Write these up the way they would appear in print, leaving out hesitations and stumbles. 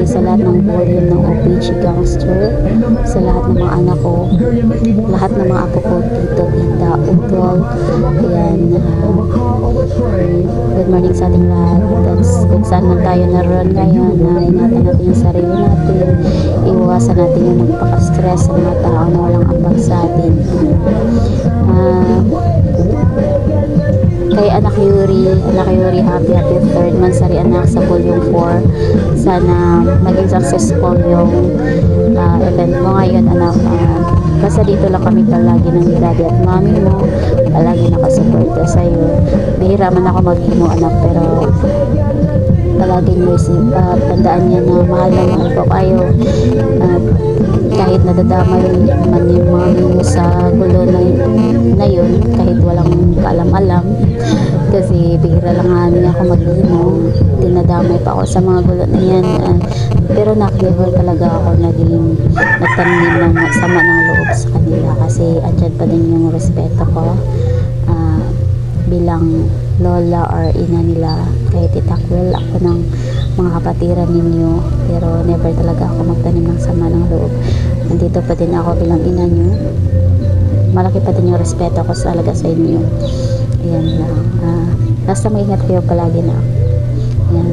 Yuri sa lahat ng volume ng OPG Gangster, sa lahat ng mga anak ko, lahat ng mga apo ko, tito, tita, utol. Ayan, good morning sa ating lahat. That's kung saan man tayo naroon ngayon, ingatan natin yung sarili natin, iwasan natin yung magpaka-stress sa mga tao na walang ambag sa atin. Kay anak Yuri, happy third monthsary anak sa volume 4. Sana maging successful yung event mo ngayon anak. Basta dito lang kami palagi ng daddy at mommy mo, palagi nakasuporta sa iyo. Bihira man ako mag-imo anak, pero palagi niyo tandaan niya na mahal ko kayo. Kahit nadadamay man yung mami mo sa gulo na yun, kahit walang kaalam-alam, kasi bihira lang nga niya ako mag-imo, dinadamay pa ako sa mga gulo na yan. Pero never talaga ako nagtanim ng sama ng loob sa kanila, kasi andyan pa din yung respeto ko bilang lola or ina nila. Kahit itakwil ako ng mga kapatiran ninyo, pero never talaga ako magtanim ng sama ng loob. Nandito pa din ako bilang ina nyo, malaki pa din yung respeto ko talaga sa inyo. Ayan lang, basta maingat kayo palagi na. Ayan,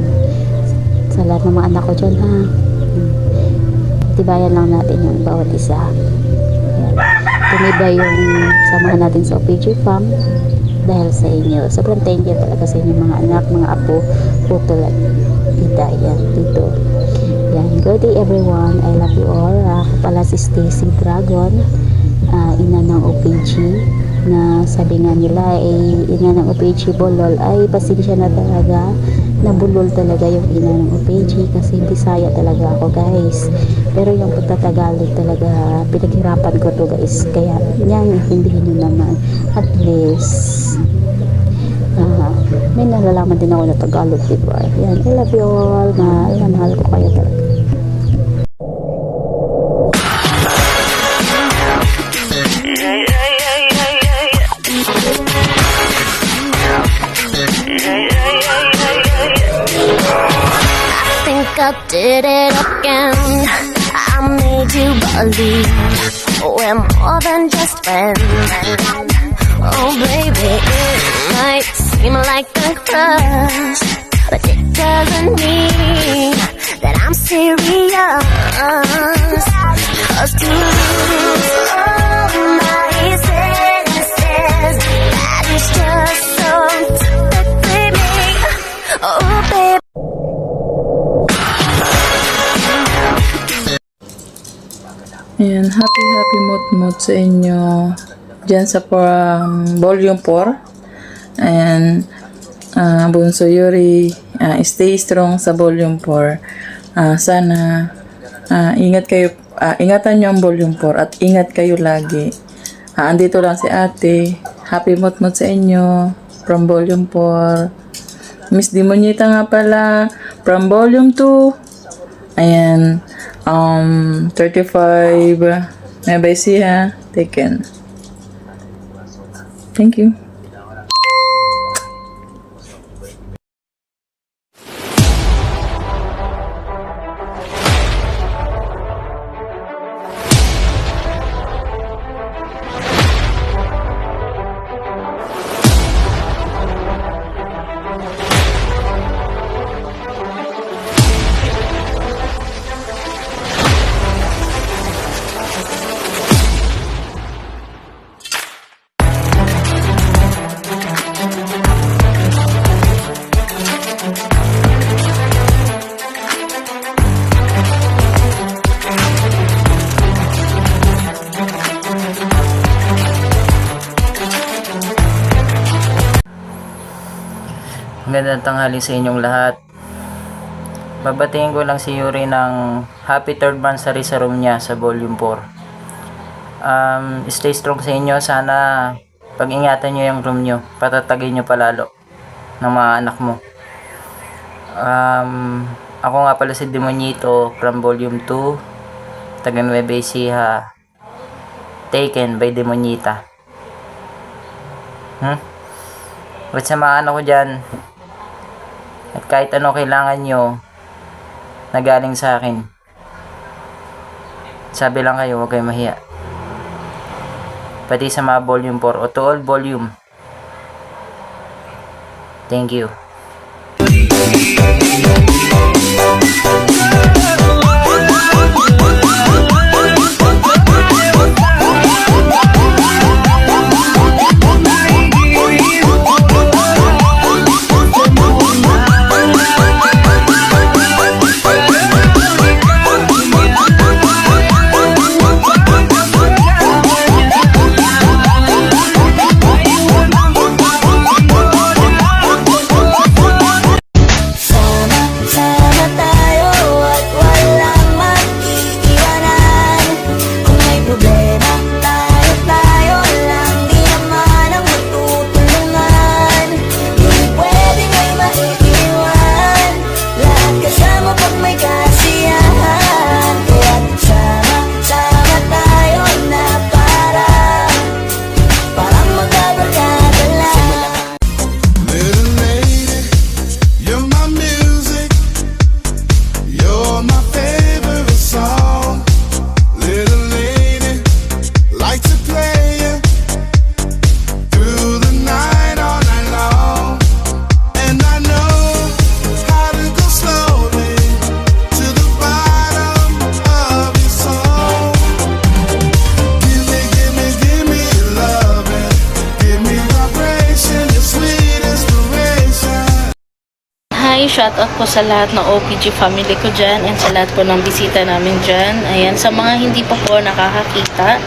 sa lahat ng mga anak ko dyan ha, tibayan lang natin yung bawat isa. Ayan, tumibay yung samahan natin sa OPG Fam dahil sa inyo. Sobrang thank you talaga sa inyo mga anak, mga apo, putol at tita. Yan, tito. Yan, good day everyone. I love you all. Ako pala si Stacy Dragon, ina ng OPG, na sabi nga nila ina ng OPG Bolol. Ay pasensya na talaga, nabulol talaga yung ina ng OPG kasi Bisaya talaga ako guys, pero yung pagtatagalog talaga pinaghirapan ko to guys, kaya yan, intindihin nyo naman at least may nalalaman din ako na Tagalog, diba? Yan, I love you all, mahal ko kayo talaga. I did it again. I made you believe we're more than just friends. Oh baby, it might seem like a crush, but it doesn't mean that I'm serious. 'Cause to lose all my senses, that is just so typically me. Oh baby. Ayan, happy mood sa inyo dyan sa volume 4. And Bunso Yuri, stay strong sa volume 4. Sana ingat kayo, ingatan nyo ang volume 4 at ingat kayo lagi. Andito lang si ate. Happy mood sa inyo from volume 4. Miss Demonita nga pala from volume 2. Ayan, 35 may siya taken. Thank you. Magandang tanghali sa inyong lahat. Babatingin ko lang si Yuri ng happy third monthsary sa room niya sa volume 4. Stay strong sa inyo. Sana pag-ingatan nyo yung room nyo. Patatagin nyo palalo ng mga anak mo. Ako nga pala si Demonito from volume 2, taga Nueva Ecija, taken by Demonita. At sa mga ano ko dyan, at kahit ano kailangan nyo, na galing sa akin. Sabi lang kayo, huwag kayong mahiya. Pati sa mga volume 4 o to all volume. Thank you. Sama tayo at walang mag-iiwanan. Kung may problema, tayo lang. Di naman ang magtutulungan. Di pwedeng may maiiwan. Lahat kasama pag may kasiyahan. Kaya sama tayo na parang magkabarkada lang. Little lady, you're my music. You're my favorite song. Little lady, like to play you through the night, all night long. And I know how to go slowly to the bottom of your soul. Give me your loving. Give me vibration, your sweet inspiration. Hi, shoutout po sa lahat ng OPG family ko dyan and sa lahat po ng bisita namin dyan. Ayan, sa mga hindi pa po nakakakita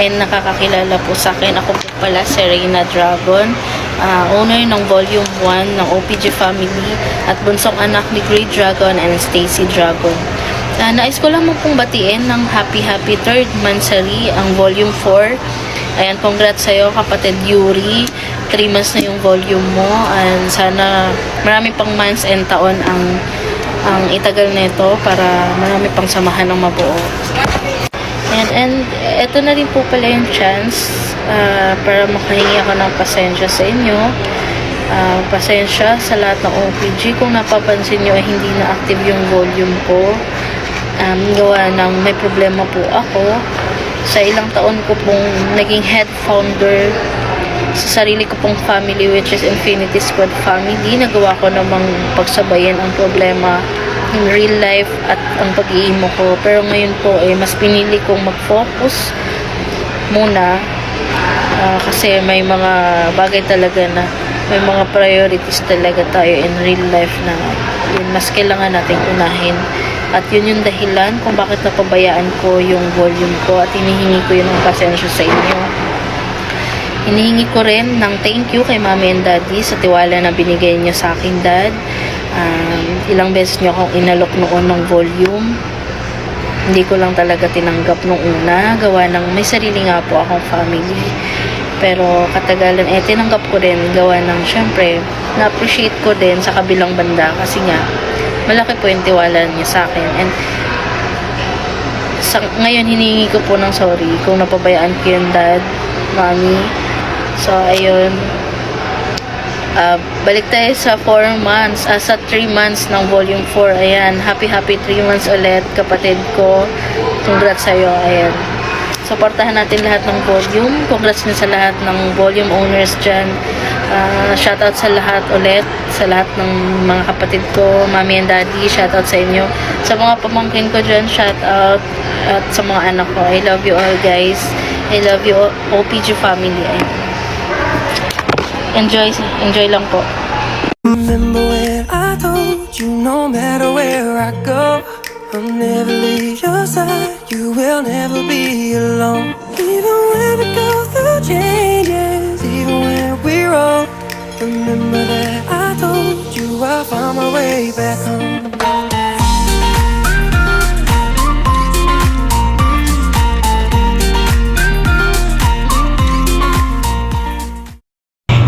and nakakakilala po sa akin, ako po pala si Reyna Dragon, owner ng Volume 1 ng OPG family at bunsong anak ni Grey Dragon and Stacy Dragon. Nais ko lang mo pong batiin ng happy 3rd monthsary ang Volume 4. Ayan, congrats sa'yo kapatid Yuri. 3 months na yung volume mo and sana marami pang months and taon ang itagal nito para marami pang samahan ng mabuo. And eto na rin po pala yung chance para makahingi ako ng pasensya sa inyo. Pasensya sa lahat ng OPG. Kung napapansin nyo ay hindi na active yung volume ko. Gawa ng may problema po ako. Sa ilang taon ko pong naging head founder sa sarili ko pong family, which is Infinity Squad family. Nagawa ko namang pagsabayan ang problema in real life at ang pag-iimo ko. Pero ngayon po mas pinili kong mag-focus muna kasi may mga bagay talaga na may mga priorities talaga tayo in real life na yun mas kailangan nating unahin. At yun yung dahilan kung bakit napabayaan ko yung volume ko at hinihingi ko yun ng pasensya sa inyo. Hinihingi ko rin ng thank you kay Mommy and Daddy sa tiwala na binigay niyo sa akin, Dad. Ilang beses niyo akong inalok noon ng volume. Hindi ko lang talaga tinanggap nung una. Gawa ng may sarili nga po akong family. Pero katagalan, tinanggap ko din. Gawa ng, syempre, na-appreciate ko din sa kabilang banda. Kasi nga, malaki po yung tiwala niya sa akin. And ngayon, hinihingi ko po ng sorry kung napabayaan ko yung Dad, Mommy. So, ayun. Balik tayo sa 4 months, sa 3 months ng volume 4. Ayan, happy 3 months ulit, kapatid ko. Congrats sa'yo, ayan. Supportahan natin lahat ng volume. Congrats din sa lahat ng volume owners dyan. Shoutout sa lahat ulit, sa lahat ng mga kapatid ko, Mommy and Daddy, shoutout sa inyo. Sa mga pamangkin ko dyan, shoutout. At sa mga anak ko, I love you all, guys. I love you, OPG family. Ayan. Enjoy lang po. Remember when I told you no matter where I go, I'll never leave your side, you will never be alone. Even when we go through changes, even when we roll, remember that I told you I'll find my way back home.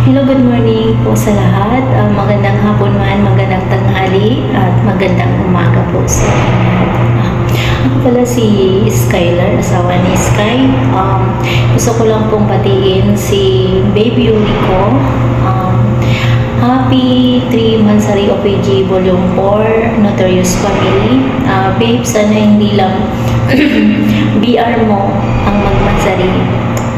Hello, good morning po sa lahat. Magandang hapon man, magandang tanghali, at magandang umaga po sa ako pala si Skylar, asawa ni Sky. Gusto ko lang pong batiin si baby Yuri ko. Happy 3 monthsary Anniversary OPG Volume 4, Notorious Family. Babe, sana hindi lang BR mo ang magmansari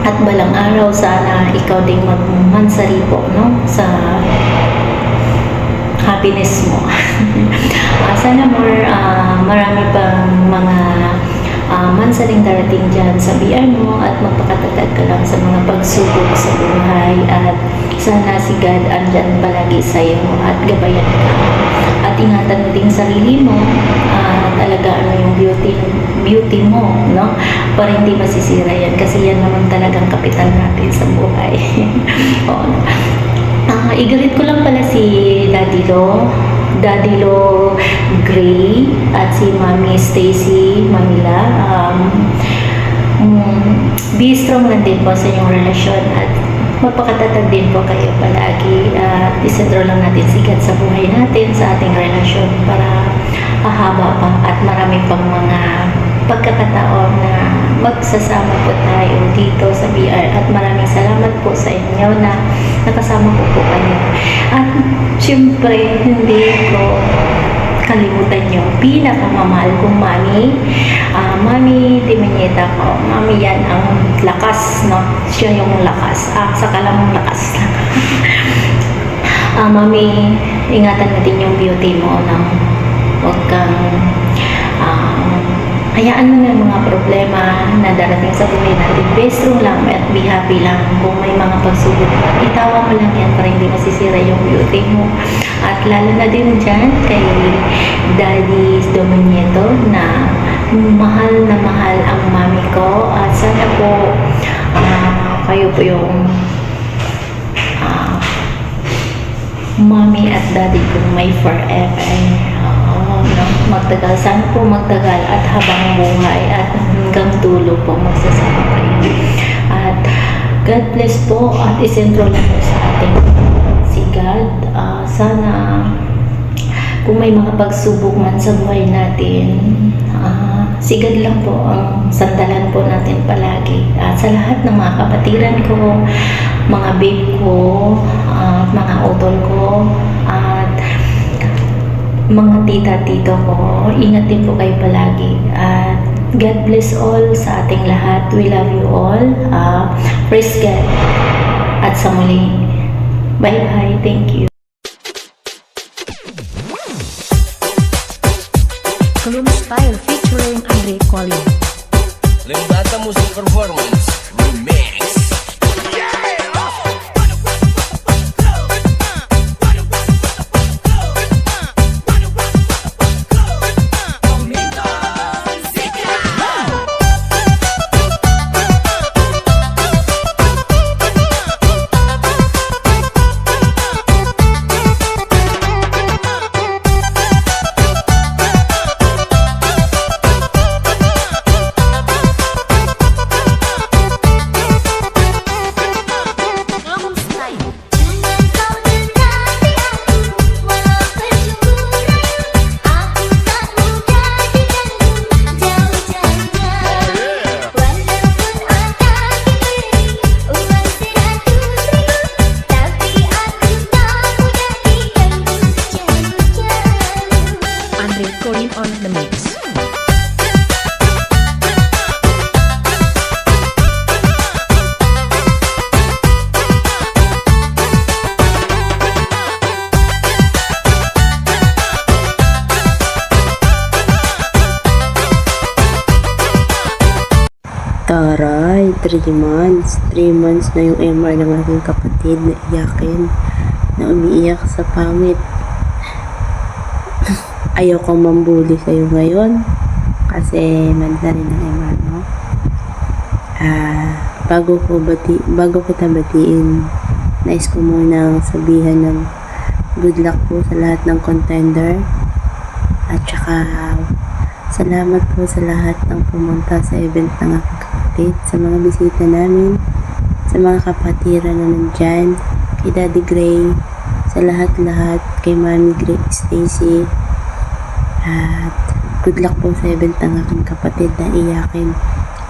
at balang araw sana ikaw ding magmansari po, no? Sa happiness mo. Sana marami pang mga mansaring darating dyan sa BR mo at magpakatatag ka lang sa mga pagsubok sa buhay at sana si God andyan palagi sa iyo at gabayan ka at ingatan mo din sarili mo at alagaan mo yung beauty mo, no? Para hindi masisira yan kasi yan naman talagang kapital natin sa buhay. Oo. Igalit ko lang pala si Daddy Lo Gray at si Mami Stacy Mamila. Be strong lang din po sa inyong relasyon at magpakatatag din po kayo palagi at isentro lang natin sikat sa buhay natin sa ating relasyon para hahaba pa at marami pang mga pagkakataon na magsasama po tayo dito sa BR at maraming salamat po sa inyo na nakasama po kayo. At syempre, hindi ko kalimutan yung pinakamamahal kong mami. Mami Diminieta ko. Mami yan ang lakas, no? Siya yung lakas. Saka lang lakas. Mami, ingatan natin yung beauty mo na huwag kang hayaan mo na yung mga problema na darating sa buhay natin. Be strong lang at be happy lang. Kung may mga pagsubok, itawa mo lang yan para hindi masisira yung beauty mo. At lalo na din dyan kay Daddy Dominieto na mahal ang mami ko. At sana po kayo po yung mommy at daddy ko may forever. No? Magtagal. Sana po magtagal at habang buhay at hanggang dulo po magsasama kayo. At God bless po at isentro na po sa ating si God. Sana kung may mga pagsubok man sa buhay natin, si God lang po ang sandalan po natin palagi. At sa lahat ng mga kapatiran ko, mga babe ko, mga utol ko, at mga tita-tito ko, ingat din po kayo palagi. At God bless all sa ating lahat. We love you all. Praise God. At sa muli. Bye-bye. Thank you. Club Style featuring Andre Colin. Lendata Music Performance Remix. Andre Colin on the mix. Taray, 3 months. 3 months na yung MR ng aking kapatid na iyakin, na umiiyak sa pangit. Ayaw kong mambuli sa'yo ngayon kasi manda rin ang MR mo. Bago kita batiin, nais ko munang sabihan ng good luck po sa lahat ng contender at saka salamat po sa lahat ng pumunta sa event ng aking kapatid, sa mga bisita namin, sa mga kapatiran na nandyan, kay Daddy Gray, sa lahat-lahat, kay Mami Gray, Stacy, at good luck po sa event ng aking kapatid na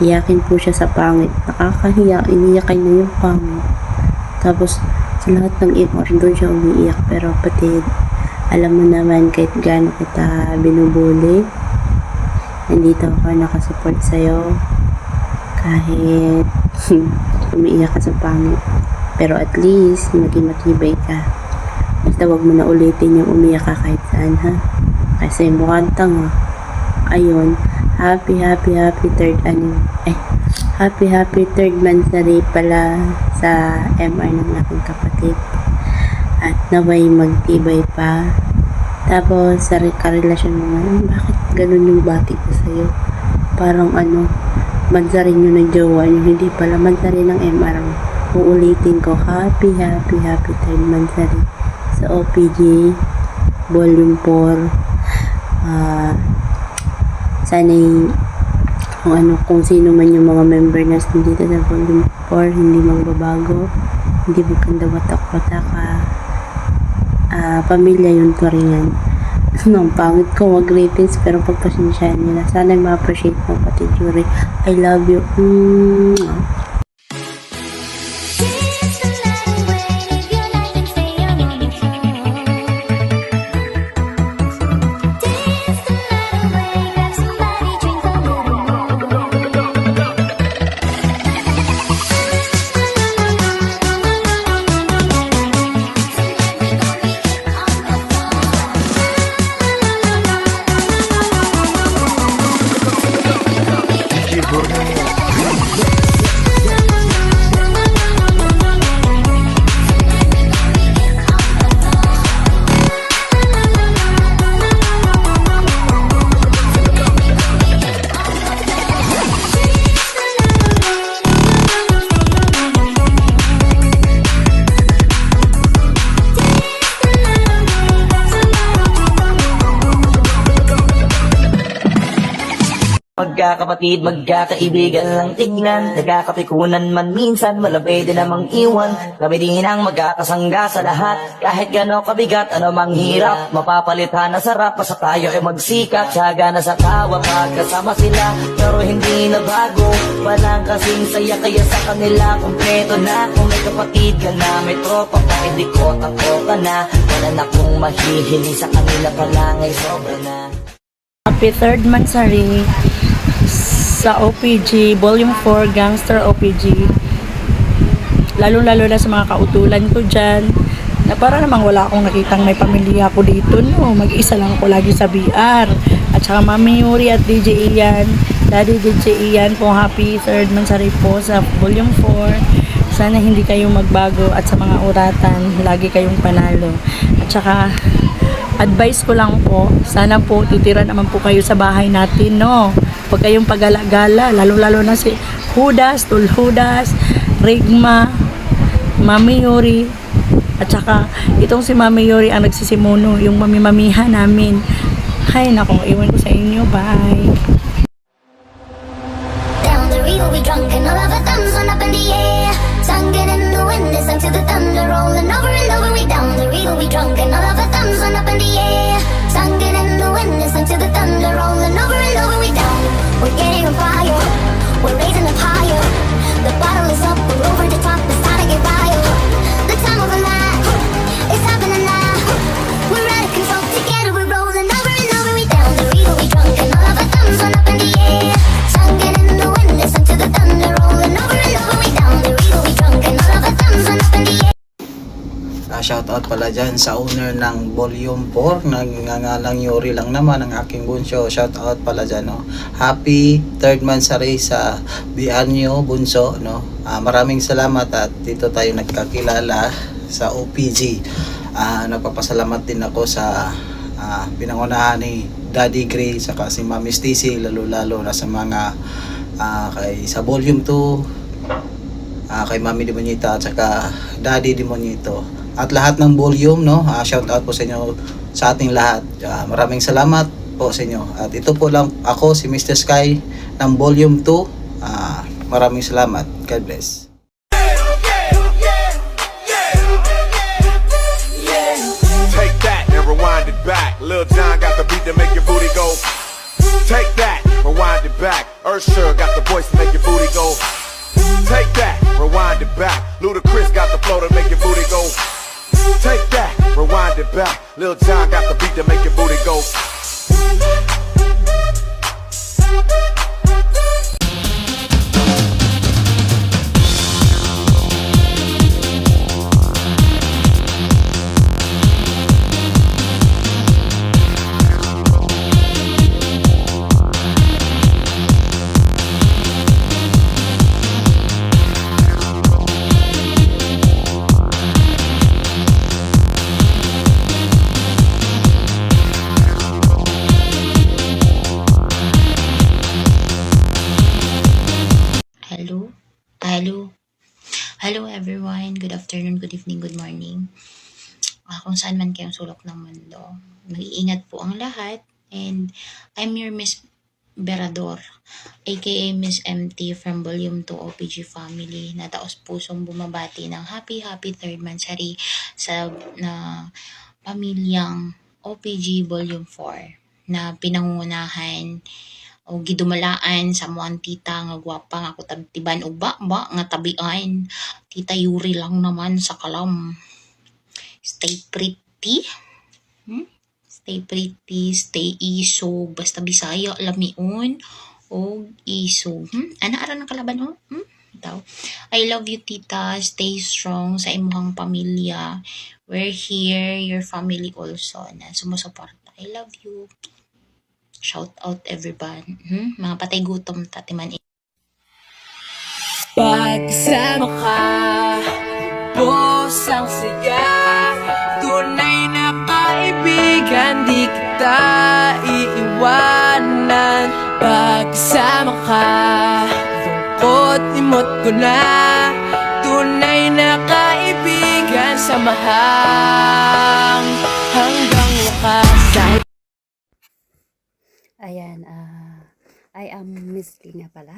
iyakin po siya sa pangit. Nakakahiya, iniyakin na yung pangit. Tapos sa lahat ng MR doon siya umiiyak, pero pati Alam mo naman kahit gaano kita binubuli, nandito ako nakasupport sa'yo. Kahit umiiyak ka sa pangit. Pero at least, maging matibay ka. Basta wag mo na ulitin yung umiyak ka kahit saan, ha? Kasi mukhang tanga. Ayun, happy third monthsary pala sa MR ng aking kapatid. At naway magtibay pa. Tapos sa karelasyon mo ngayon, bakit ganun yung bati ko sa'yo? Parang mansarin yun ng jowa nyo, hindi pala mansarin ng MR. Uulitin ko, happy third monthsary sa OPG Volume 4. Sana'y kung sino man yung mga member na dito sa Volume 4, hindi magbabago, hindi magkanda watak-watak, pamilya yung turingan. Ang pangit ko mag-ratings, pero pagpasensyahan nila. Sana ma-appreciate mo pati Yuri. I love you. Magkakapatid, magkakaibigan lang tignan, nagkakapikunan man minsan, malabay din namang iwan. Kami din ang magkakasangga sa lahat, kahit gano'ng kabigat, ano mang hirap, mapapalitan na sarap, basta tayo ay magsikap. Tiyaga na sa tawa, pagkasama sila, pero hindi na bago. Walang kasing saya, kaya sa kanila kumpleto na. Kung may kapatid ka na, may tropa pa, hindi ko tako ka na. Wala na kong mahihili sa kanila pa lang ay sobra na. Happy third monthsary sa OPG Volume 4 Gangster OPG, lalo na sa mga kautulan ko dyan, na para namang wala akong nakitang may pamilya ko dito, no? Mag-isa lang ako lagi sa BR. At saka Mami Yuri at DJ Ian, Daddy DJ Ian po, happy third monthsary po sa Volume 4. Sana hindi kayong magbago, at sa mga uratan lagi kayong panalo. At saka advice ko lang po, sana po titira naman po kayo sa bahay natin, no? Huwag kayong pagala-gala, lalo na si Hudas, Tul Hudas, Rigma, Mami Yuri, at saka itong si Mami Yuri ang nagsisimuno, yung mami-mamihan namin. Hay nako, iwan ko sa inyo, bye. Down the river we drunk and all of our thumbs went up in the air. Sung it in the wind, listen to the thunder rolling over and over. We down the river we drunk and all of our thumbs went up in the air. Sung it in the wind, listen to the thunder rolling over and over. We down, we're getting on fire, we're raising up higher. The bottle is up, we're over the top, it's time to get wild. The time of our life, it's happening now. We're out of control, together we're rolling over and over. We down the river we drunk and all of our thumbs went up in the air. Sung it in the wind, listen to the thunder rolling over and over. We down the river we drunk and all of our thumbs went up in the air. Shoutout pala dyan sa owner ng Volume 4, nangangalang Yuri lang naman ang aking bunso. Shoutout pala dyan, no? Happy third monthsary sa Bianyo bunso, no? Maraming salamat, at dito tayo nagkakilala sa OPG. Nagpapasalamat din ako sa pinangunahan ni Daddy Gray saka si Mami Stacy, lalo na sa mga sa Volume 2, kay Mami Demonita at saka Daddy Demonito. At lahat ng volume, no? Shout out po sa inyo, sa ating lahat. Maraming salamat po sa inyo. At ito po lang ako, si Mr. Sky ng Volume 2. Maraming salamat. God bless. Take that and rewind it back. Lil Jon got the beat to make your booty go. Take that, rewind it back. Ursher got the voice to make your booty go. Take that, rewind it back. Ludacris got the flow to make your booty go. Take that, rewind it about. Lil John got the beat to make your booty go. Hello everyone, good afternoon, good evening, good morning. Kung saan man kayong sulok ng mundo, mag-iingat po ang lahat. And I'm your Miss Berador, aka Miss MT from Volume 2 OPG Family, na taos pusong bumabati ng happy 3rd Mansari sa pamilyang OPG Volume 4 na pinangungunahan o gidumalaan sa muang tita nga gwapa nga ako tabtiban o ba nga tabian. Tita Yuri lang naman sa kalam. Stay pretty. Stay pretty, stay iso, basta Bisaya lamiun o iso. Ana-ara ng kalaban ho? Itaw. I love you tita, stay strong sa imong pamilya. We're here, your family also na sumusuporta. I love you. Shout out everyone. Mga patay gutom tatiman. Pagsama ka, bos ang siya. Tunay na kaibigan, di kita iiwanan. Pagsama ka, lungkot imot ko na. Tunay na kaibigan, samahang hanggang wakas. Ayan, I am Miss Lina pala,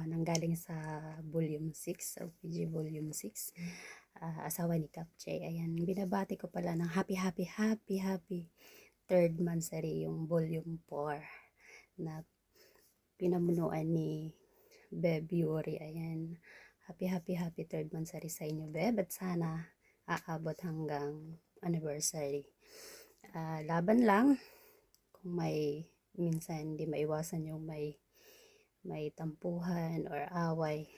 nanggaling sa Volume 6, OPG Volume 6, asawa ni Cap J. Ayan, binabati ko pala ng happy 3rd Mansari yung Volume 4 na pinamunuan ni Beb Yuri. Ayan, happy 3rd Mansari sa inyo, Beb, at sana aabot hanggang anniversary. Laban lang, kung may minsan hindi maiwasan yung may tampuhan or away,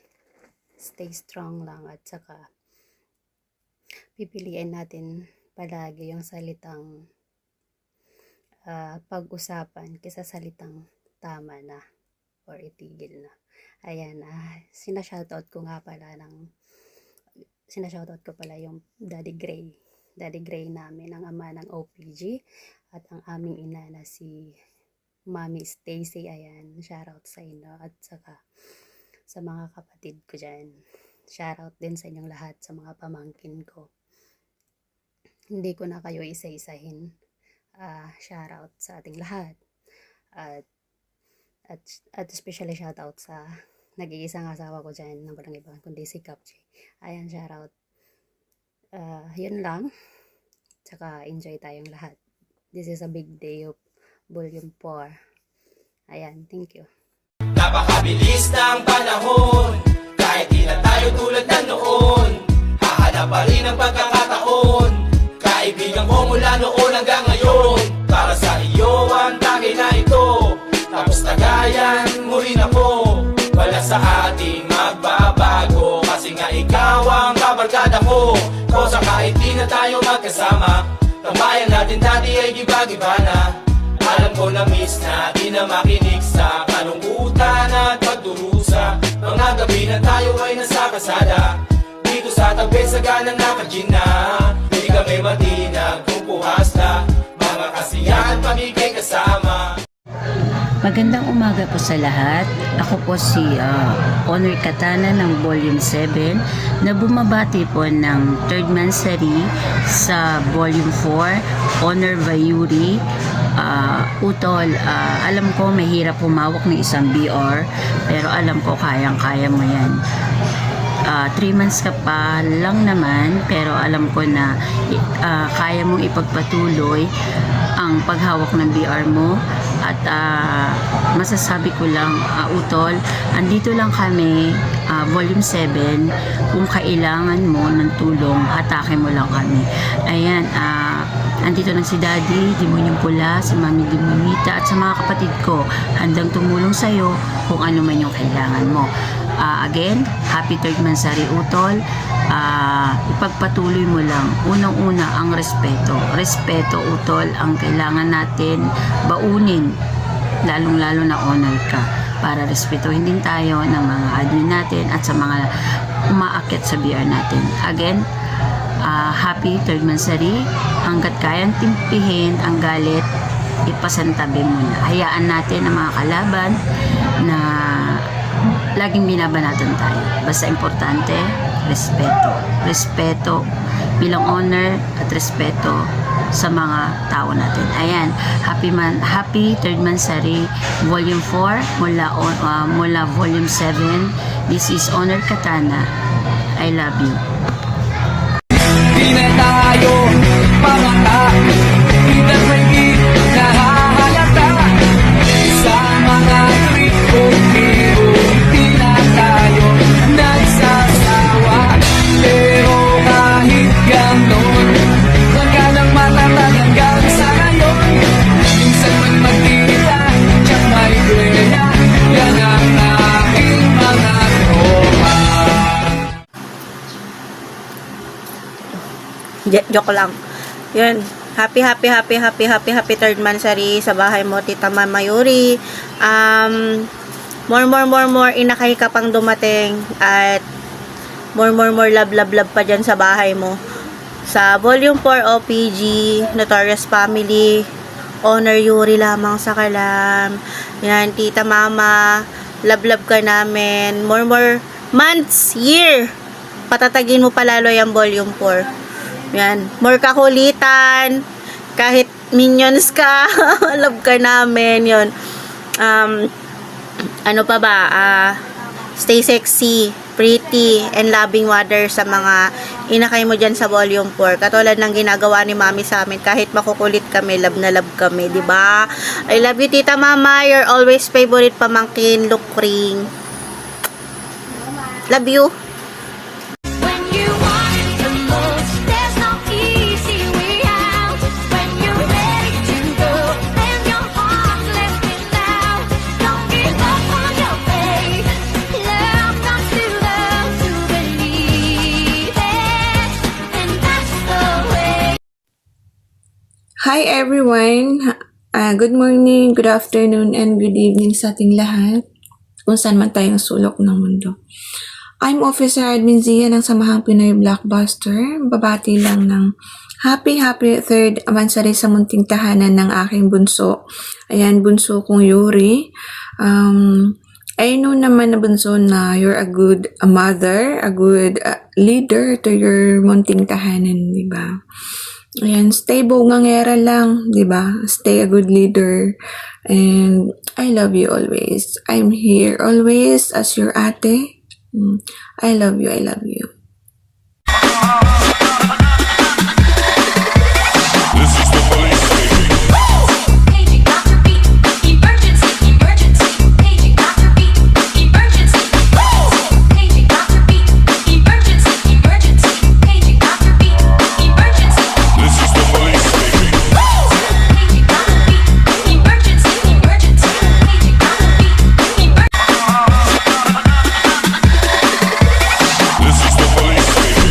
stay strong lang, at saka pipiliin natin palagi yung salitang pag-usapan kaysa salitang tama na or itigil na. Ayan, sinashoutout ko pala yung Daddy Gray namin, ang ama ng OPG, at ang aming ina na si Mami Stacy. Ayan, shoutout sa inyo, at saka sa mga kapatid ko dyan. Shoutout din sa inyong lahat, sa mga pamangkin ko. Hindi ko na kayo isa-isahin. Shoutout sa ating lahat. At especially shoutout sa nag-iisang asawa ko dyan, ng walang iba kundi si Cap J. Ayan, shoutout. Yun lang. Tsaka enjoy tayong lahat. This is a big day of Volume 4. Ayan, thank you. Napakabilis ng panahon, kahit di na tayo tulad ng noon. Hahanap pa rin ang pagkakataon, kaibigan ko mula noon hanggang ngayon. Para sa iyo ang tagay na ito, tapos tagayan mo rin ako. Wala sa ating magbabago, kasi nga ikaw ang kabarkada ko. Kosa kahit di na tayo magkasama, tambayan natin dati ay giba-giba na. Alam ko na miss natin na makinig sa kalungkutan at pagdurusa. Mga gabi na tayo ay nasa kasada, dito sa tabi sa ganang nakagin na. Hindi kami matinag kung puhas na, mga kasiyahan pamigay kasama. Magandang umaga po sa lahat. Ako po si Honor Katana ng Volume 7 na bumabati po ng 3rd Mansari sa Volume 4. Honor Vayuri, Utol, alam ko mahirap humawak ng isang BR, pero alam ko kayang-kaya mo yan. 3 months ka pa lang naman, pero alam ko na kaya mong ipagpatuloy ang paghawak ng BR mo. At masasabi ko lang, Utol, andito lang kami, Volume 7, kung kailangan mo ng tulong, hatake mo lang kami. Ayan, Andito na si Daddy, Demonyong Pula, si Mami Demonita, at sa mga kapatid ko, handang tumulong sa'yo kung ano man yung kailangan mo. Again, happy third mansari utol. Ipagpatuloy mo lang. Unang-una ang respeto. Respeto utol ang kailangan natin baunin. Lalong-lalo na honor ka para respetuhin din tayo ng mga admin natin at sa mga umaakyat sa BR natin. Again, happy third mansari. Hanggat kayang timpihin ang galit, ipasantabi mo na. Hayaan natin ang mga kalaban na laging binabanatan tayo. Basta importante, respeto. Respeto bilang honor at respeto sa mga tao natin. Ayan, happy third mansari volume 4 mula volume 7. This is Honor Katana. I love you. Di na tayo pamata, di na mahigit nahahalata sa mga trip-o-trip. Di na tayo nagsasawa, pero kahit ganon, wag ka nang matatag hanggang sa ngayon. Minsan man magkita, tsak may gwena, yan ang aking mga tropa. Joke lang. Yun. Happy third mansari sa bahay mo, Tita Mama Yuri. More inakay ka pang dumating at more love pa dyan sa bahay mo. Sa volume 4 OPG, Notorious Family, Honor Yuri lamang sa kalam. Yan, Tita Mama, love ka namin. More months, year. Patatagin mo palalo yung volume 4. Yan, more kakulitan, kahit minions ka, love ka namin, yun. Ano pa ba, stay sexy, pretty, and loving mother sa mga inakay mo dyan sa volume 4. Katulad ng ginagawa ni Mami sa amin, kahit makukulit kami, love na love kami, di ba? I love you, Tita Mama, you're always favorite pamangkin, Lukring. Love you. Hi everyone! Good morning, good afternoon, and good evening sa ating lahat kung saan man tayong sulok ng mundo. I'm Officer Admin Zia ng Samahang Pinoy Blockbuster. Babati lang ng happy third mansari sa munting tahanan ng aking bunso. Ayan, bunso kong Yuri. I know naman na bunso na you're a good mother, a good leader to your munting tahanan, di ba? Ayan, stay bongangera lang, di ba? Stay a good leader. And I love you always. I'm here always as your ate. I love you, I love you. This is the police speaking. Paging Dr. Beat, emergency, paging Dr. Beat, emergency. Paging Dr. Beat, emergency, paging Dr. Beat, emergency. This is the police speaking. Paging Dr. Beat, emergency, paging Dr. Beat, This is the police speaking.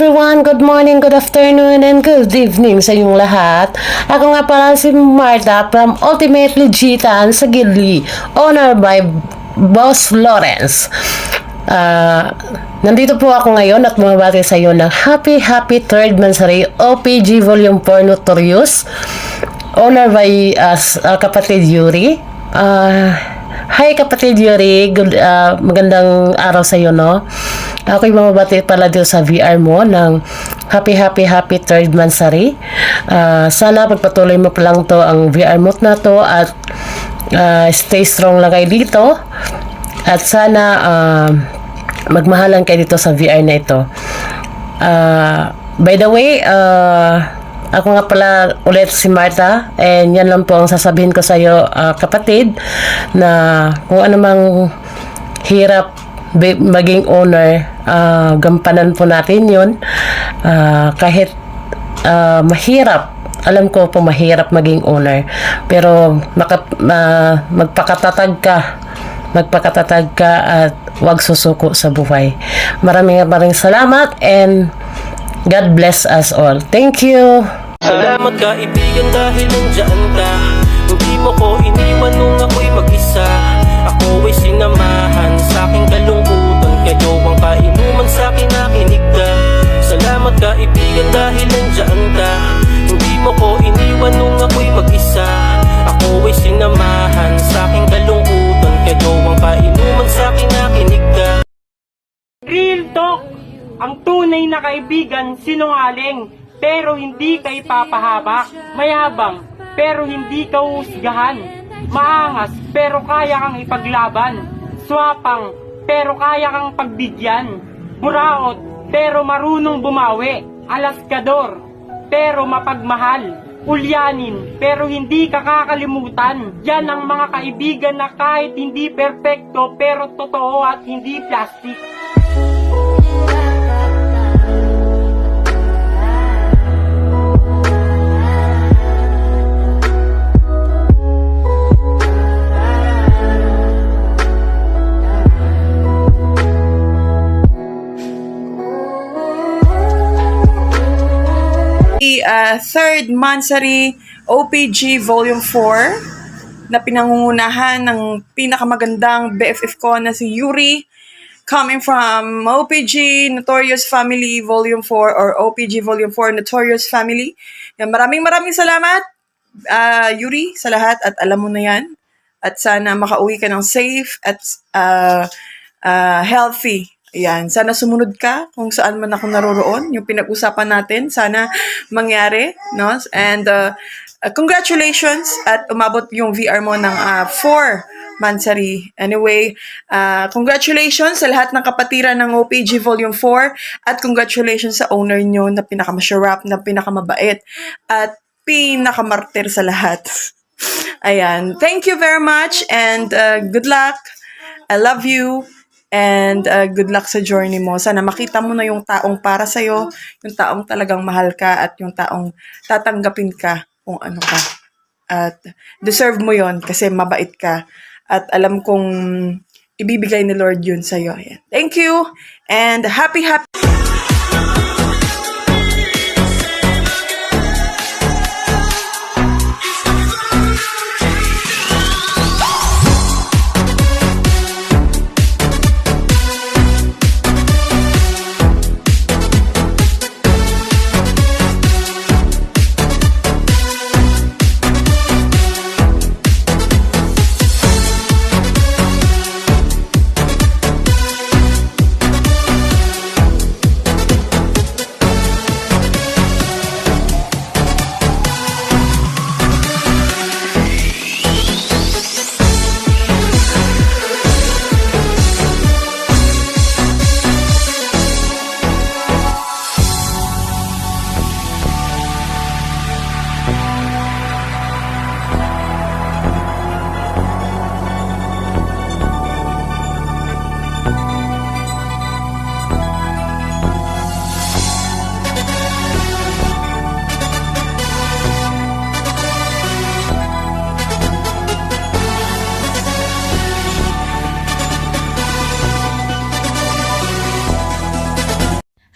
everyone! Good morning, good afternoon, and good evening sa inyong lahat. Ako nga pala si Martha from Ultimately Gitan sa Gidli, honored by Boss Lawrence. Nandito po ako ngayon at bumabati sa iyo ng happy 3rd Mansari OPG Volume 4 Notorious, honored by kapatid Yuri. Hi kapatid Yuri, magandang araw sa iyo, no? Ako'y mamabati pala dito sa VR mo ng happy 3rd Mansari. Sana pagpatuloy mo pa lang to ang VR mo na to at stay strong lang kayo dito. At sana magmahalan kayo dito sa VR na ito. By the way, ako nga pala ulit si Martha, and yan lang po ang sasabihin ko sa iyo, kapatid, na kung anumang hirap maging owner, gampanan po natin yun. Kahit mahirap, alam ko po mahirap maging owner, pero magpakatatag ka at huwag susuko sa buhay. Maraming salamat, and God bless us all. Thank you. Salamat kaibigan dahil nandiyan ka. Hindi mo ko iniwan nung ako'y mag-isa. Ako ay sinamahan sa aking kalungkutan. Kayo ang kainuman sa akin, nakinig ka. Salamat kaibigan dahil nandiyan ka. Hindi mo ko iniwan nung ako'y mag-isa. Ako ay sinamahan sa aking kalungkutan. Kayo ang kainuman sa akin, nakinig ka. Real talk! Ang tunay na kaibigan sinungaling, pero hindi kay papahabak. Mayabang, pero hindi ka husgahan. Maangas, pero kaya kang ipaglaban. Swapang, pero kaya kang pagbigyan. Buraot, pero marunong bumawi. Alaskador, pero mapagmahal. Ulyanin, pero hindi ka kakalimutan. Yan ang mga kaibigan na kahit hindi perpekto, pero totoo at hindi plastic. Third Mansari OPG Volume 4 na pinangungunahan ng pinakamagandang BFF ko na si Yuri, coming from OPG Notorious Family Volume 4 or OPG Volume 4 Notorious Family. Yan, maraming salamat Yuri sa lahat, at alam mo na yan, at sana makauwi ka ng safe at healthy. Ayan, sana sumunod ka kung saan man ako naroroon. Yung pinag-usapan natin, sana mangyari, no? And congratulations at umabot yung VR mo ng 4 Mansari. Anyway, congratulations sa lahat ng kapatiran ng OPG Volume 4 at congratulations sa owner nyo na pinakamasyarap, na pinakamabait at pinakamartir sa lahat. Ayan, thank you very much and good luck. I love you. And good luck sa journey mo. Sana makita mo na yung taong para sa'yo, yung taong talagang mahal ka, at yung taong tatanggapin ka kung ano ka. At deserve mo yon kasi mabait ka. At alam kong ibibigay ni Lord yun sa'yo. Ayan. Thank you and happy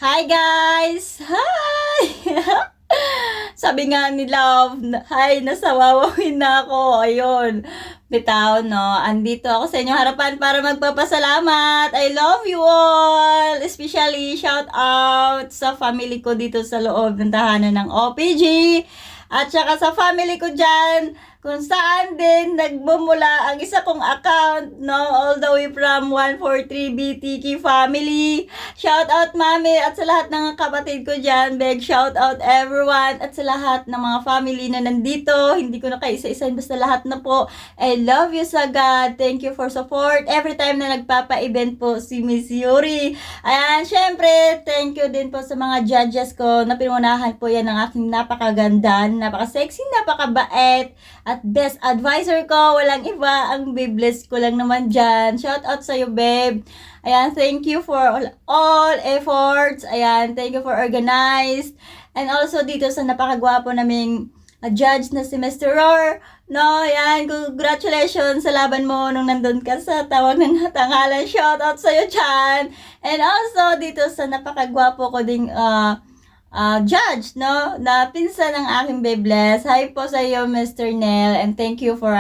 Hi guys! guys! Hi! Sabi nga ni Love, hi, nasawawawin na ako. Ayun, bitaw, no? Andito ako sa inyong harapan para magpapasalamat. I love you all! Especially, shout out sa family ko dito sa loob ng tahanan ng OPG. At saka sa family ko dyan, kung saan din nagmumula ang isa kong account, no, all the way from 143 BTK family. Shout out mami at sa lahat ng kapatid ko dyan. Big shout out everyone at sa lahat ng mga family na nandito. Hindi ko na kayo isa-isahin, basta lahat na po. I love you sa God. Thank you for support. Every time na nagpapa-event po si Miss Yuri. Ayan, syempre, thank you din po sa mga judges ko na pinunahan po yan ng aking napakaganda, napaka-sexy, napakabait. At best advisor ko, walang iba, ang Beybless ko lang naman dyan. Shout out sa'yo, babe. Ayan, thank you for all efforts. Ayan, thank you for organized. And also dito sa napakagwapo naming judge na si Mr. Roar. No, ayan, congratulations sa laban mo nung nandun ka sa tawag ng tangalan. Shout out sa'yo, Chan. And also dito sa napakagwapo ko ding judge, no, na pinsan ng aking Beybless. Hi po sa iyo, Mr. Nel, and thank you for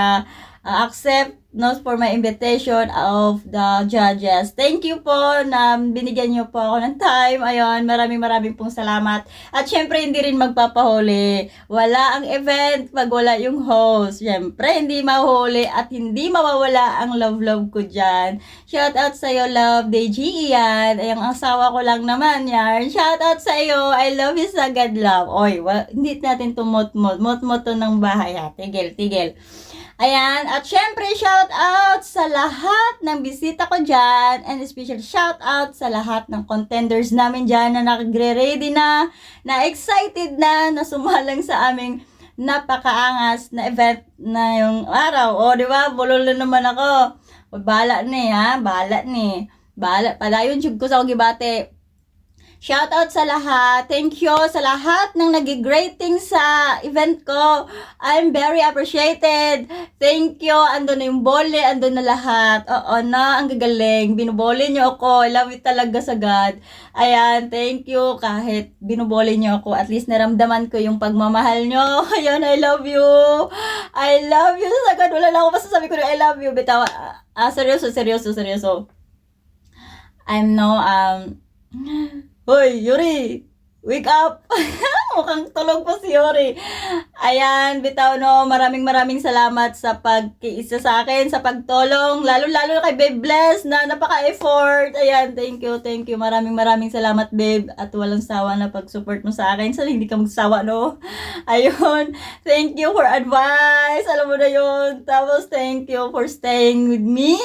accept, no, for my invitation of the judges. Thank you po na binigyan niyo po ako ng time. Ayun, maraming pong salamat. At syempre, hindi rin magpapahuli. Wala ang event pag wala yung host. Syempre, hindi mahuli at hindi mawawala ang love ko dyan. Shout out sa iyo, Love Deji Ian. Ay, ang asawa ko lang naman yan. Shout out sa iyo. I love you sa God, love. Oy, hindi natin tumot-mot. Mot-mot to ng bahay, ha. Tigil. Ayan, at syempre shout out sa lahat ng bisita ko dyan, and especially shout out sa lahat ng contenders namin dyan na nagre-ready na excited na sumalang sa aming napakaangas na event na yung araw. O, di ba? Bulol na naman ako. Bahala ni, ha? Bahala ni. Padayon jud ko sa gibate. Shout out sa lahat. Thank you sa lahat ng nag-greeting sa event ko. I'm very appreciated. Thank you. Andun na yung bole, andun na lahat. Oo na, ang gagaling. Binubole niyo ako. I love you talaga sa God. Ayan, thank you. Kahit binubole niyo ako, at least naramdaman ko yung pagmamahal niyo. Ayan, I love you. I love you sa God. Wala lang ako masasabi ko na I love you. Bitaw, seryoso. I'm no, Hoy, Yuri! Wake up! Mukhang tulog pa si Yuri. Ayan, bitaw, no, maraming salamat sa pagkiisa sa akin, sa pagtulong, lalo kay Babe Bless na napaka-effort. Ayan, thank you. Maraming salamat, babe, at walang sawa na pag-support mo sa akin. Sana hindi ka magsawa, no? Ayun, thank you for advice. Alam mo na yun. Tapos, thank you for staying with me.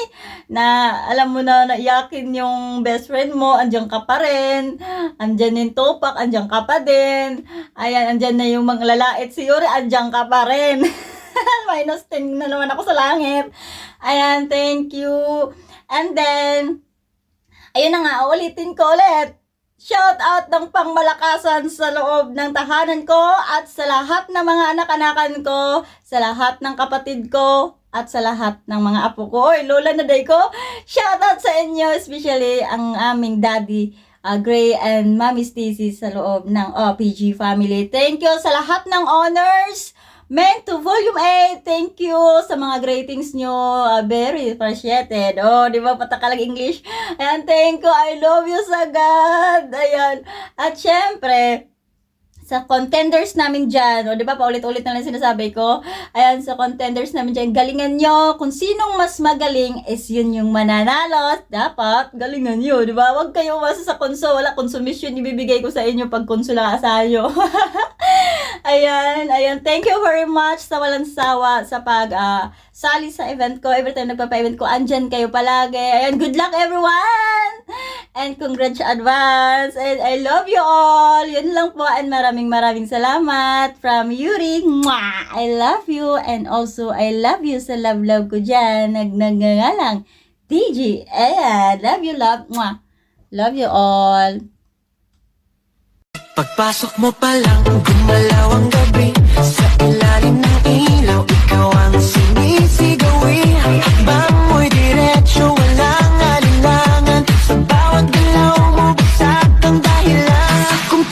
Na, alam mo na, naiyakin yung best friend mo, andyan ka pa rin. Andyan yung Tupac, andyan ka pa din. Ayan, andyan na yung mga lalait si Yuri, andyan ka pa rin. Minus 10 na naman ako sa langit. Ayan, thank you. And then, ayun na nga, ulitin ko ulit. Shout out ng pangmalakasan sa loob ng tahanan ko at sa lahat ng mga anak-anakan ko, sa lahat ng kapatid ko, at sa lahat ng mga apo ko. Oy, lola na day ko. Shout out sa inyo, especially ang aming daddy, Gray and Mommy Stacy sa loob ng OPG family. Thank you sa lahat ng honors. Men to Volume 8, thank you sa mga gratings nyo. Very appreciated. Oh, di ba? Patakalang English. Ayan, thank you. I love you sa God. Ayan. At syempre, sa contenders namin dyan, o di ba, paulit-ulit na lang sinasabi ko, ayan, sa contenders namin dyan, galingan nyo, kung sinong mas magaling, is yun yung mananalo, dapat, galingan nyo, di ba, huwag kayo umasa sa konso, wala consumption, ibibigay ko sa inyo pag konso lang asahan nyo. Ayan, thank you very much sa walang sawa, sa pag, sali sa event ko, every time nagpapa-event ko, andyan kayo palagi, ayan, good luck everyone! And congrats advance, and I love you all, yun lang po, and maraming salamat from Yuri. Mwah! I love you, and also I love you sa love ko dyan. Nagngangalang DJ. Ayan, love you, love. Mwah! Love you all. Pagpasok mo pa lang, gumalaw ang gabi. Sa ilalim ng ilaw, ikaw ang sinisigawi. Hakbang mo'y diretsyo, walang alinlangan. Sa bawat galaw mo, basag ang dahilan. Kung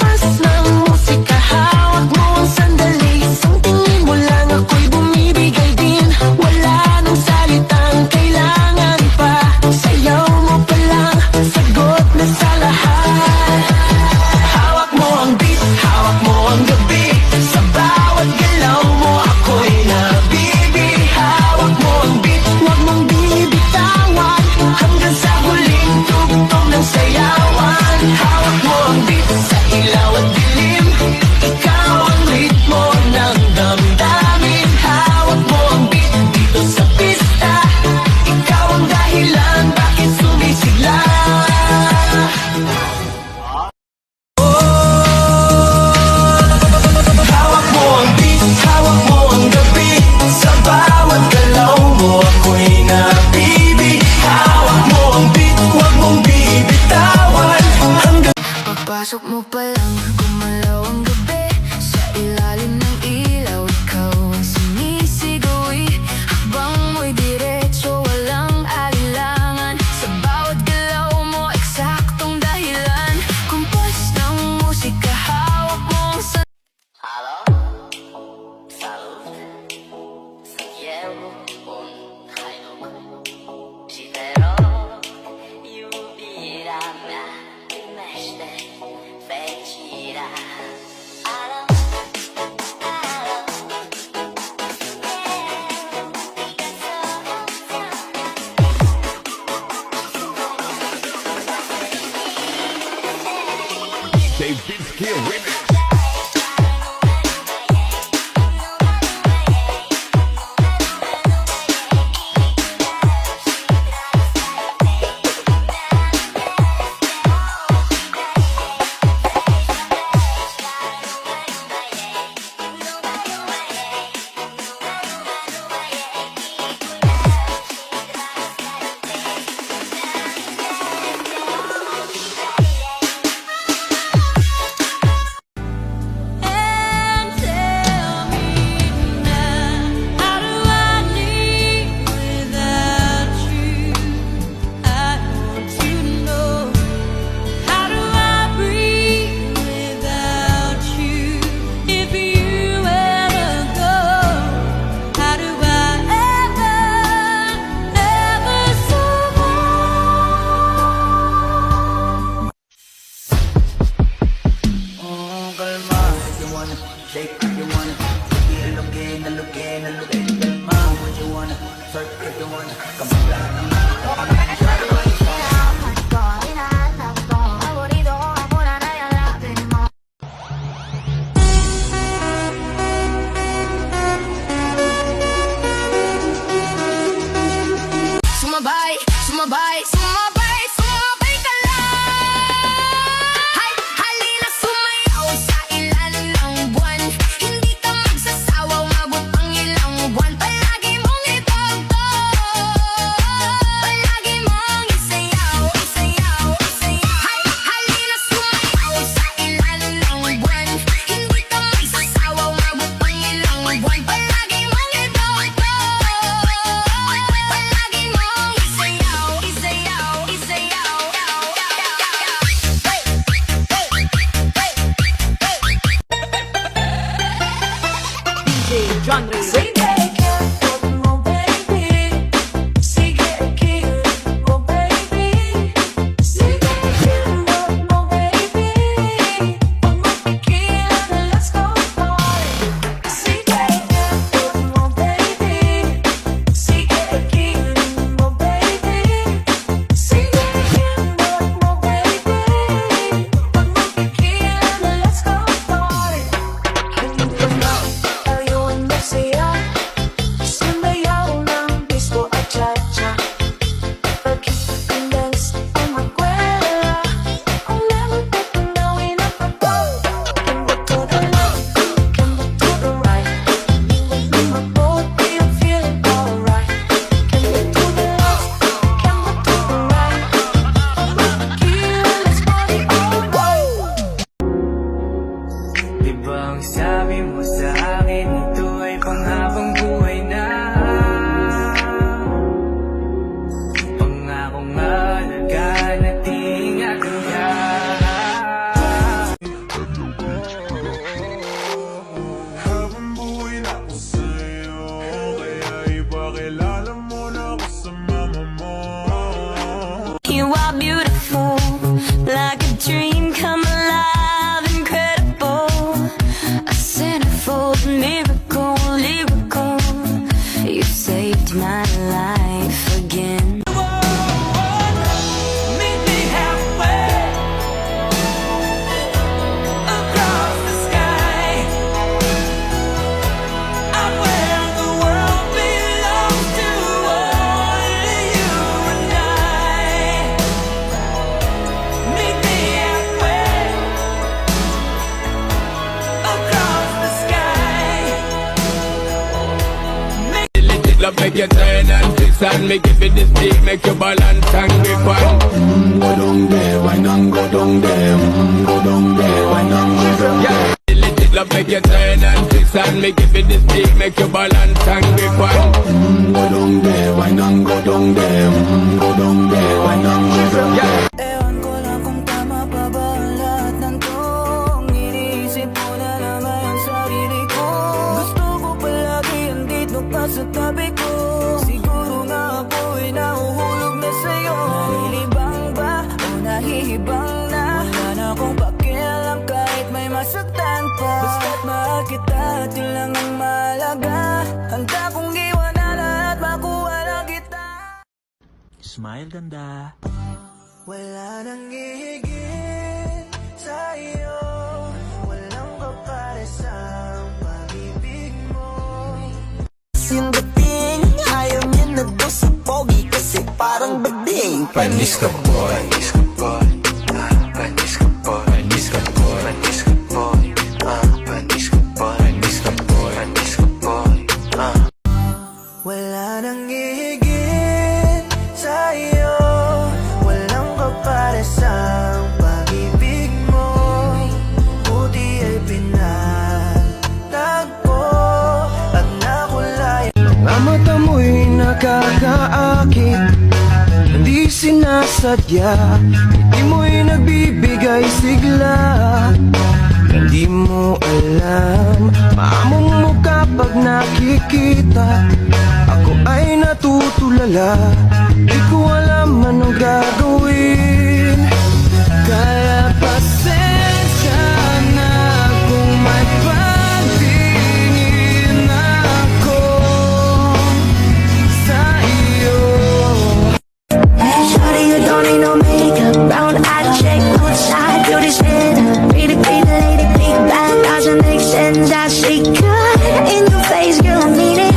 Davidsky Remix. Shake if you wanna, get it again, and again, and again. Tell mom what you wanna, search if you wanna. Come on, Sumabay, sumabay, sumabay, sumabay ka lang. Halina sumayaw sa ilalim ng buwan. Hindi ka magsasawa, umabot pang ilang buwan. Palagi mong itugtog, palagi mong isayaw, isayaw, isayaw. Halina sumayaw sa ilalim ng buwan. Hindi ka magsasawa, umabot pang ilang buwan. Palagi mong itugtog, palagi mong isayaw, isayaw, isayaw. DJ John Ray. Sige, kill mo baby. Sige, kill mo baby. Sige, kill mo baby. Huwag mo pigilan, let's go party. Sige, kill mo baby. Sige, kill mo baby. Sige, kill mo baby. Huwag mo pigilan, let's go party. Hindi ko na ayun masaya. Sumayaw ng disco at cha-cha. Pag-dance ang magkwela. Ang level pa tunawin ang pagkaw. Kimbo to the left, kimbo to the right. With my body I'm feeling alright. Kimbo to the left, kimbo to the right. Let's party all night. Diba ang sabi mo sa akin, ito ay panghabang buhay na. Pangako nga, nagkanating aking Habang buhay na ako sa'yo, kaya ipakilala mo na ako sa mama mo. You are beautiful, like a dream come alive, incredible. A centerfold miracle, lyrical. You saved my life again. Meet me halfway across the sky. I'm where the world belongs to only you and I. Meet me halfway across the sky. Love make you turn and twist and make it fit this beat, make you balance and grip on. Go down there, why not go down there? Go down there, why not go down there? Love make you turn and twist and make it fit this beat, make you balance and grip on. Go down there, why not go down there? Go down there, why not go down there? Ewan ko lang kung tama pa ba ang lahat ng to. Iniisip ko na lang ang sarili ko. Gusto ko palagi andito ka sa tabi ko. Siguro nga ako'y nahuhulog na sa'yo. Nalilibang ba o nahihibang na? Wala na akong pakialam kahit may masaktan pa. Basta't mahal kita at yun lang ang mahalaga. Handa kong iwanan lahat, makuha lang kita. Smile ganda. Wala nang hihigit sa sa'yo, walang kaparesang pag-ibig mo. Sindating, ayaw niya na doon sa pogi kasi parang bading. Panis ka boy, panis ka boy, panis ka boy, panis ka boy, panis ka boy, panis ka boy, panis ka boy, panis ka boy. Wala nang hihigit sa'yo, walang kaparesang pag-ibig mo. Buti ay pinagtagpo at nakulay. Mga mata mo'y nakakaakit, hindi sinasadya. Hindi mo'y nagbibigay sigla. Hindi mo alam, maamong mo kapag nakikita. Ako ay natutulala, di ko alam anong gagawin. Kaya pasensya na kung may pagtingin ako sa iyo. Shawty, you don't need no makeup. Brown eye check, good side, do this shit up. Pretty, pretty lady, big back, doesn't make sense. I see good in your face, girl, I mean it.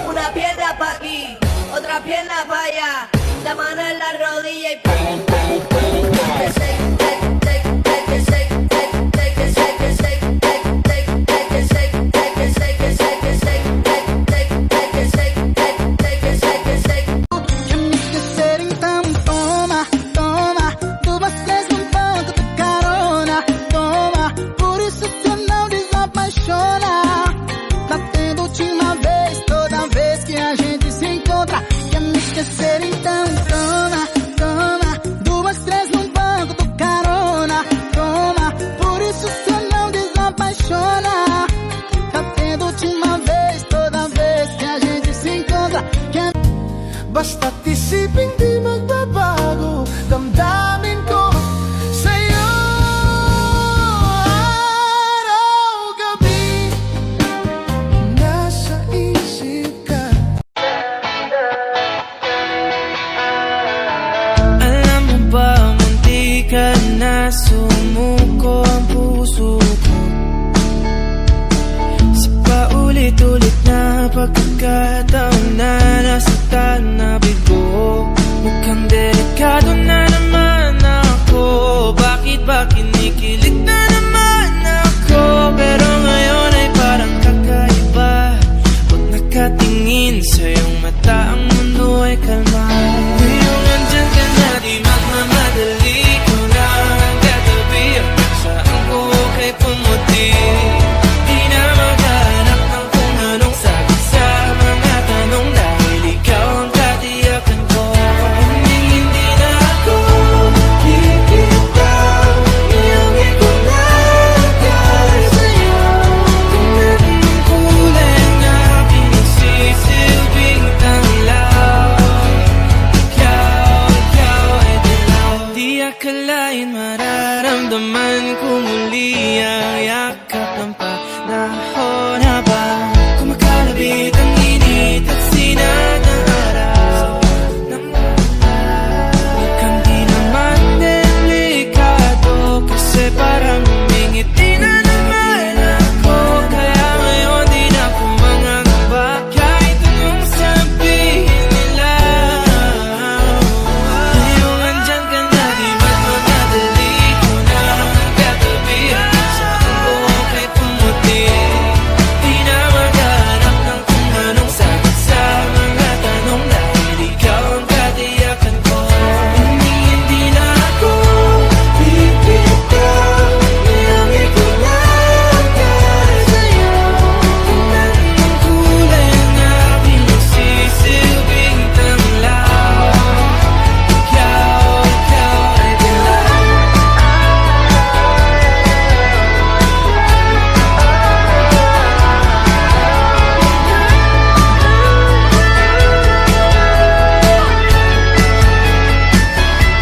Una pierna pa' aquí, otra pierna pa' allá. La mano en la rodilla y pum, pum, pum. Que shake, take, take, take, que shake, take, take, que shake, que shake, take, take, take, que shake, take, que shake, que shake, que shake, take, take, take, que shake, take, take, que shake, que shake. Quer me esquecer então toma, toma. 2, 3 num banco de carona, toma. Por isso você não desapaixona. Tá tendo última vez, toda vez que a gente se encontra. Quer me esquecer então toma, toma. 2, 3 num banco de carona, toma. Por isso você não desapaixona. Tá tendo última vez, toda vez que a gente se encontra. Basta't isipin di magbabago damdamin ko sa'yo. Araw-gabi nasa isip ka. Alam mo ba, munti ka na sumuko ang puso ko sa paulit-ulit na pagkakataon na nasaktan na bigo. Mukhang delikado na naman ako. Bakit ba kinikilig na naman ako? Pero ngayon ay parang kakaiba. Pag nakatingin sa iyong mata, ang mundo ay kalma. Ngayong nandyan ka na, di magmamadali. Ko na ang katabi, saan ko kay pumuti. Di na maghanap ng kung anong sabi sa mga tanong, dahil ikaw ang katiyakan ko. Hindi na ako bibitaw, iyong ikunagay sa'yo. Kung anong kulay ang aking nagsisilbing tanglaw, ikaw ay dilaw. Di akalain mararamdaman ko muli ang yakap ng panahon habang kumakalabit ang init at sinag ng araw. Mukhang di naman delikado kasi parang humingiti na naman ako. Kaya ngayon di na ako mangangamba kahit anong sabihin nila. Ngayong andyan ka na, di magmamadali. Ko na ang katabi, saan ko kay pumuti. Di na maghanap ng kung anong sagot sa mga tanong, dahil ikaw ang katiyakan ko. Hindi na ako bibitaw, iyong ikunagay sa'yo. Kung anong kulay ang aking nagsisilbing tanglaw, ikaw ay dilaw.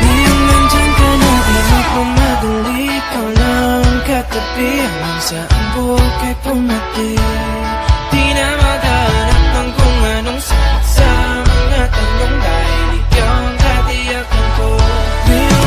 Ngayong nandyan ka na, di magmamadali. Ikaw lang ang katabi, hanggang saan buhok ay pumati. Di na maghanap ng kung anong sagot sa mga tanong, dahil ikaw ang katiyakan ko. Ngayong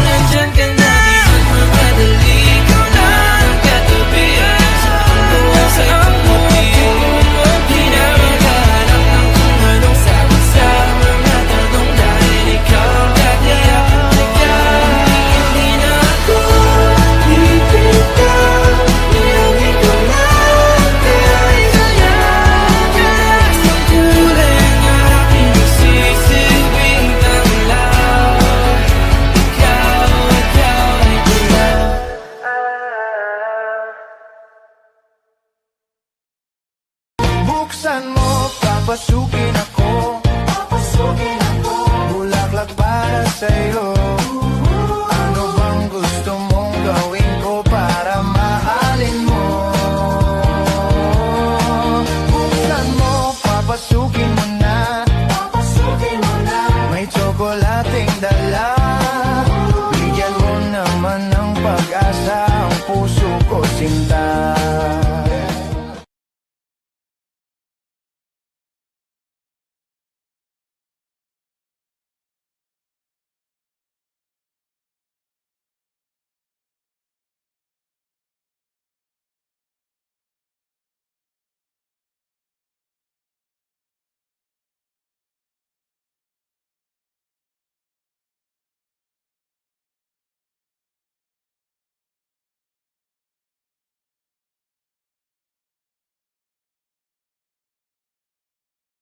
buksan mo, papasukin ako. Bulaklak para sa'yo.